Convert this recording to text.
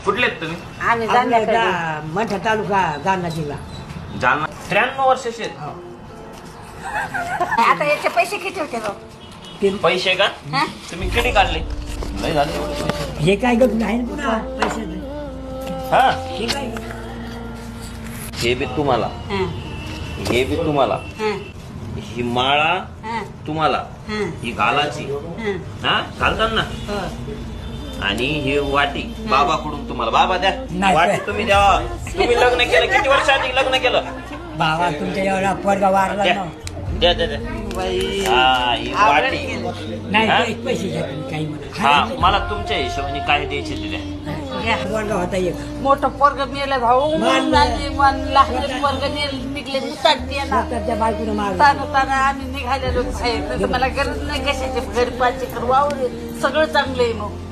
कुठले आहेत तुम्ही? आम्ही मंठा तालुका जालना जिल्हा. जालना. 93 वर्षाचे आहेत. आता याचे पैसे किती होते भाऊ? पैसे का हा? तुम्ही किती काढले? लय झाले एवढे पैसे. हे काय गप नाही ना पुन्हा पैसे हा हे काय हे बी तुम्हाला, हा, हे बी तुम्हाला, हा, ही माळा हा, तुम्हाला, हा, ही घालाची हा. हा घालतात ना. हो. आणि हे वाटी बाबाकडून तुम्हाला. बाबा द्या नाही. वाटी तुम्ही द्या. तुम्ही लग्न केलं किती वर्ष आधी लग्न केलं? बाबा तुमच्या एवढा पोरगा वारला द्या ना. द्या द्या द्या. बाई. हा ही आवडत वाटी. गेलं. नाही हा? पैसे घ्या तुम्ही, काही म्हणा. हा मला तुमच्या हिशोबाने काय द्यायचे ते द्या. घ्या. पोरगा होता एक मोठं पोरग मेलं भाऊ. मान. लहान पोरग निघले मुताडते ना. त्या बायकोनं मारलं. ताना आम्ही निघालेलो साहेब. तर मला गरज नाही कशाची. घरी 5 एकर वावर आहे. सगळं चांगलं आहे मग.